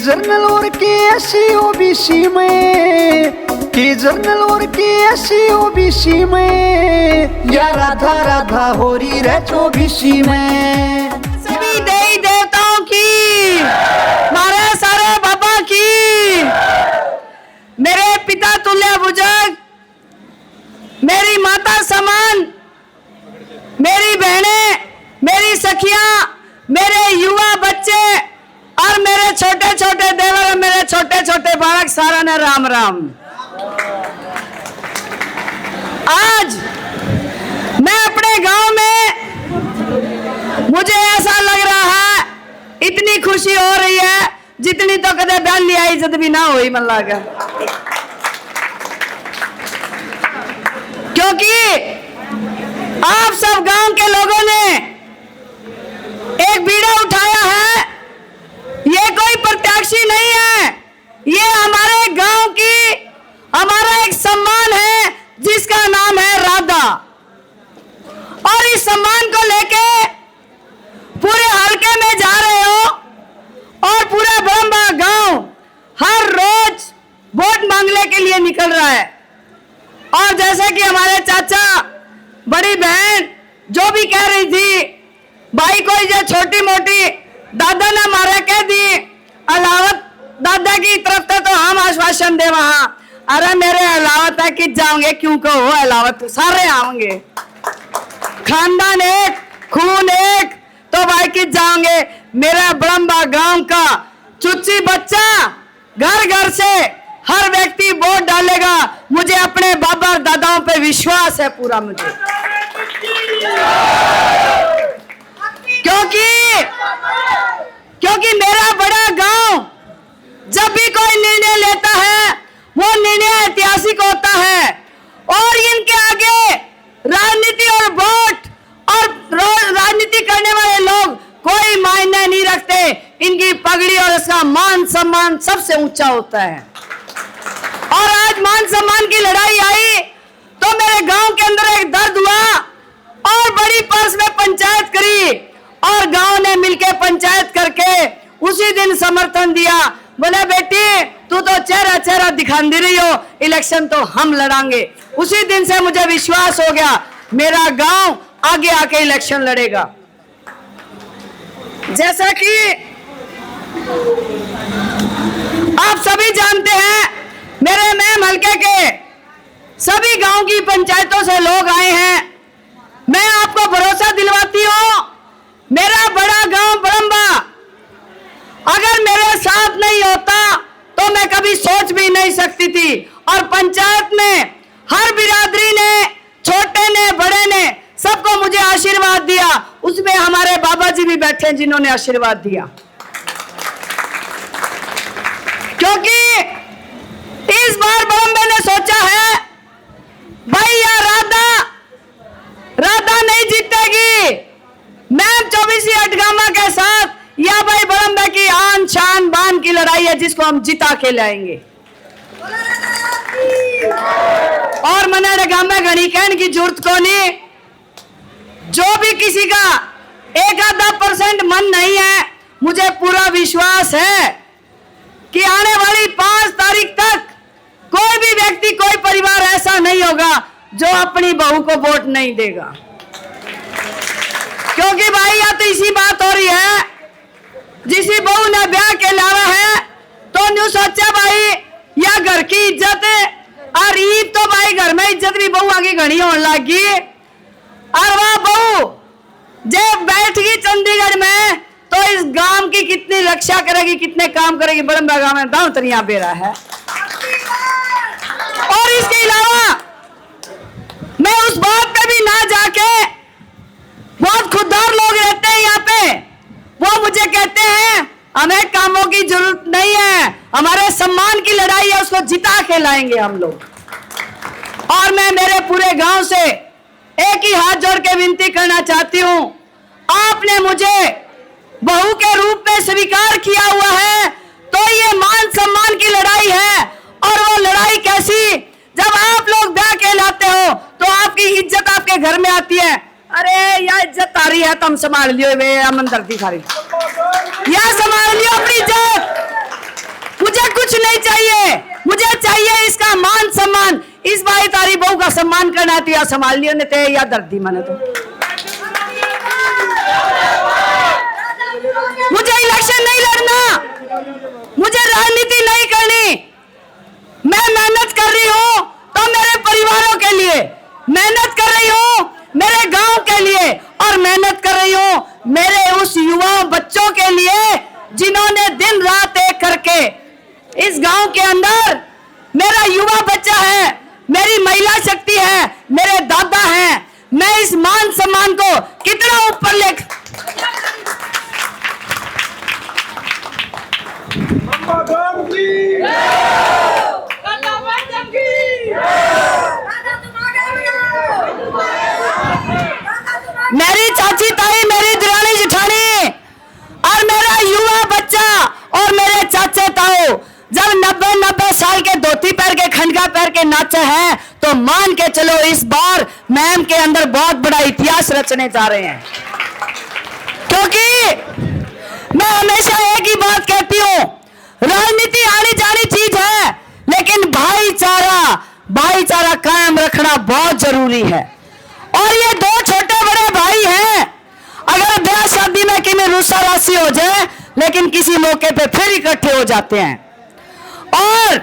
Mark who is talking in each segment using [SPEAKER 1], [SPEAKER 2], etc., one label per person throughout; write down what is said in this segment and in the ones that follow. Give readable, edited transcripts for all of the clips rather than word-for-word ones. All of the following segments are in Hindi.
[SPEAKER 1] जर्नल और के एससी ओबीसी में, के जर्नल और के एससी ओबीसी में, या राधा राधा हो रही रे चौबीसी में।
[SPEAKER 2] सभी देवी देवताओं की, मारे सारे बाबा की, मेरे पिता तुल्य बुजुर्ग, मेरी माता समान, मेरी बहनें, मेरी सखियां, मेरे युवा बच्चे और मेरे छोटे छोटे देवर और मेरे छोटे छोटे बालक, सारा ने राम राम। आज मैं अपने गांव में, मुझे ऐसा लग रहा है इतनी खुशी हो रही है जितनी तो कदे बहन लिया इज्जत भी ना हुई मन लगा। क्योंकि आप सब गांव के लोगों ने एक बीड़ा उठाया है। ये कोई प्रत्याशी नहीं है, ये हमारे गांव की, हमारा एक सम्मान है जिसका नाम है राधा। और इस सम्मान को लेके पूरे हलके में जा रहे हो और पूरा ब्रह्मा गांव हर रोज वोट मांगने के लिए निकल रहा है। और जैसे कि हमारे चाचा, बड़ी बहन जो भी कह रही थी, भाई कोई जो छोटी मोटी दादा ने मारा कह दी, अलावत दादा की तरफ से तो हम आश्वासन दे वहां, अरे मेरे अलावत है कि जाओगे, क्यों कहो अलावत, सारे आएंगे, खानदान एक, खून एक, तो भाई कि जाओगे। मेरा ब्रह्मा गांव का चुच्ची बच्चा घर घर से हर व्यक्ति वोट डालेगा। मुझे अपने बाबा और दादाओं पे विश्वास है पूरा मुझे, क्योंकि मेरा बड़ा गांव जब भी कोई निर्णय लेता है वो निर्णय ऐतिहासिक होता है। और इनके आगे राजनीति और वोट और राजनीति करने वाले लोग कोई मायने नहीं रखते। इनकी पगड़ी और इसका मान सम्मान सबसे ऊंचा होता है। और आज मान सम्मान की लड़ाई आई तो मेरे गांव के अंदर एक दर्द हुआ और बड़ी पर्स में पंचायत करी और गांव ने मिलकर पंचायत करके उसी दिन समर्थन दिया। बोले बेटी तू तो चेहरा चेहरा दिखाती रही हो, इलेक्शन तो हम लड़ांगे। उसी दिन से मुझे विश्वास हो गया मेरा गांव आगे आके इलेक्शन लड़ेगा। जैसा कि आप सभी जानते हैं, मेरे मैम हल्के के सभी गांव की पंचायतों से लोग आए हैं। मैं आपको भरोसा दिलवाती हूं, मेरा बड़ा गांव ब्रह्मा अगर मेरे साथ नहीं होता तो मैं कभी सोच भी नहीं सकती थी। और पंचायत में हर बिरादरी ने, छोटे ने, बड़े ने, सबको मुझे आशीर्वाद दिया। उसमें हमारे बाबा जी भी बैठे हैं जिन्होंने आशीर्वाद दिया। क्योंकि इस बार ब्रह्मे ने सोचा है भाई या राधा नहीं जीतेगी, मैम 24 अटगामा के साथ या भाई ब्रह्मे की आन शान बान की लड़ाई है जिसको हम जिता के लाएंगे। और मना गामा घड़ी कहने की जरूरत को नहीं। जो भी किसी का 1-आधा% मन नहीं है, मुझे पूरा विश्वास है कि आने वाली 5 तारीख तक कोई भी व्यक्ति, कोई परिवार ऐसा नहीं होगा जो अपनी बहू को वोट नहीं देगा। क्योंकि भाई या तो इसी बात हो रही है, जिसी बहू ने ब्याह के लावा है तो न्यू सोचा भाई या घर की इज्जत है। और ईद तो भाई घर में इज्जत भी बहू आगे घनी होने लगी। और वह बहू जब बैठ गई चंडीगढ़ में तो इस गांव की कितनी रक्षा करेगी, कितने काम करेगी। ब्रह्मा गांव में दांव तरिया बेरा है। और इसके अलावा मैं उस बात पे भी ना जाके, बहुत खुददार लोग रहते हैं यहाँ पे, वो मुझे कहते हैं हमें कामों की जरूरत नहीं है, हमारे सम्मान की लड़ाई है, उसको जिता के लाएंगे हम लोग। और मैं मेरे पूरे गांव से एक ही हाथ जोड़ के विनती करना चाहती हूं, आपने मुझे बहू के रूप में स्वीकार किया हुआ है तो ये मान सम्मान की लड़ाई है। और वो लड़ाई कैसी, जब आप लोग ब्याह के लाते हो तो आपकी इज्जत आपके घर में आती है। अरे या इज्जत आ रही है तुम संभाल लियो, वे अमन दर्दी खारी या संभाल लियो अपनी इज्जत। कुछ नहीं चाहिए, मुझे चाहिए इसका मान सम्मान। इस भाई तारी बहू का सम्मान करना तो या संभाल लियो ने ते या दर्दी माने तो। मुझे इलेक्शन नहीं लड़ना, मुझे राजनीति नहीं करनी। मैं मेहनत कर रही हूं तो मेरे परिवारों के लिए, मेहनत कर रही हूं मेरे गांव के लिए, और मेहनत कर रही हूं मेरे उस युवा बच्चों के लिए जिन्होंने दिन रात एक करके इस गांव के अंदर, मेरा युवा बच्चा है, मेरी महिला शक्ति है, मेरे दादा हैं। मैं इस मान सम्मान को कितना ऊपर ले मेरी चाची ताई, मेरी दिरानी जिठानी और मेरा युवा बच्चा और मेरे चाचे ताऊ जब 90 साल के धोती पैर के खंडका पैर के नाचे हैं तो मान के चलो इस बार मैम के अंदर बहुत बड़ा इतिहास रचने जा रहे हैं। क्योंकि मैं हमेशा एक ही बात कहती हूं, राजनीति आनी जानी चीज है, लेकिन भाईचारा कायम रखना बहुत जरूरी है। और ये दो छोटे बड़े भाई हैं, अगर ब्याह शादी में कि में रुस्सा राशि हो जाए, लेकिन किसी मौके पे फिर इकट्ठे हो जाते हैं। और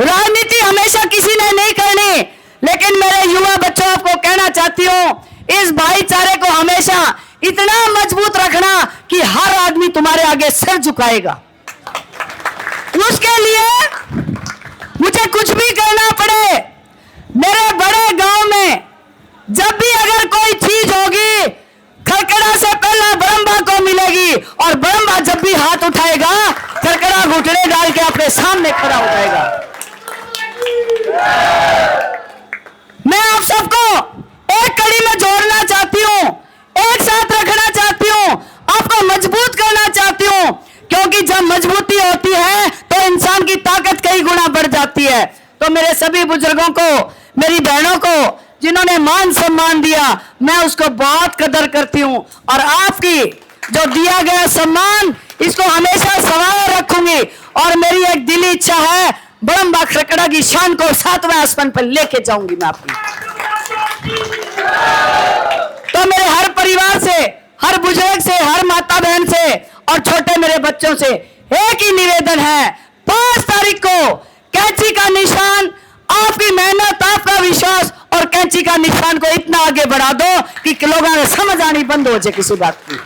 [SPEAKER 2] राजनीति हमेशा किसी ने नहीं करनी, लेकिन मेरे युवा बच्चों आपको कहना चाहती हूं, इस भाईचारे को हमेशा इतना मजबूत रखना कि हर आदमी तुम्हारे आगे सिर झुकाएगा। उसके लिए मुझे कुछ भी करना पड़े, मेरे बड़े गांव में जब भी अगर कोई चीज होगी, खरकड़ा से पहला ब्रह्मा को मिलेगी, और ब्रह्मा जब भी हाथ उठाएगा, खरकड़ा घुटने डाल के अपने सामने खड़ा हो जाएगा। मैं आप सबको एक कड़ी में जोड़ना चाहती हूं, एक साथ रखना चाहती हूं, आपको मजबूत करना चाहती हूं, क्योंकि जब मजबूती होती है तो इंसान की ताकत कई गुना बढ़ जाती है। तो मेरे सभी बुजुर्गों को, मेरी बहनों को जिन्होंने मान सम्मान दिया, मैं उसको बहुत कदर करती हूं, और आपकी जो दिया गया सम्मान इसको हमेशा संभाल रखूंगी। और मेरी एक दिली इच्छा है, ब्रह्मा खरकड़ा की शान को 7वें आसमान पर लेके जाऊंगी मैं आपकी। तो मेरे हर परिवार से, हर बुजुर्ग से, हर माता बहन से और छोटे मेरे बच्चों से एक ही निवेदन है, 5 तारीख को कैंची का निशान, आपकी मेहनत, आपका विश्वास और कैंची का निशान को इतना आगे बढ़ा दो कि लोगों ने समझ आनी बंद हो जाए किसी बात की।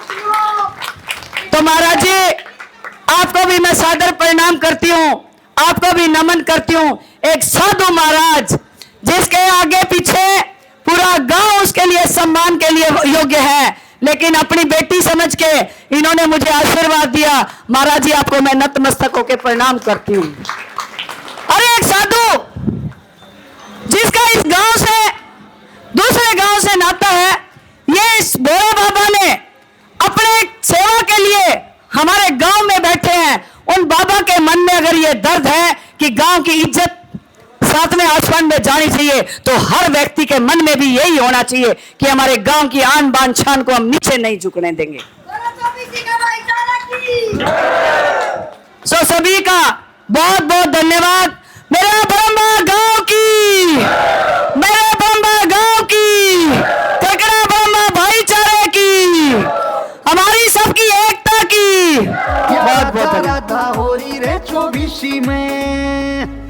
[SPEAKER 2] तो महाराज जी, आपको भी मैं सादर प्रणाम करती हूं, आपको भी नमन करती हूं। एक साधु महाराज जिसके आगे पीछे पूरा गांव उसके लिए सम्मान के लिए योग्य है, लेकिन अपनी बेटी समझ के इन्होंने मुझे आशीर्वाद दिया। महाराज जी, आपको मैं नतमस्तक होकर प्रणाम करती हूं। अरे एक साधु जिसका इस गांव से दूसरे गांव से नाता है, ये इस भोले बाबा ने अपने सेवा के लिए हमारे गांव में बैठे हैं। उन बाबा के मन में अगर ये दर्द है कि गांव की इज्जत 7वें आसमान में जानी चाहिए, तो हर व्यक्ति के मन में भी यही होना चाहिए कि हमारे गांव की आन बान शान को हम नीचे नहीं झुकने देंगे। सो सभी का बहुत बहुत धन्यवाद। मेरा ब्रह्मा गांव की, मेरे ब्रह्मा गांव की, खरकड़ा ब्रह्मा भाईचारे की, हमारी सबकी एकता की बहुत बहुत
[SPEAKER 1] राधा हो रही रे 24 में।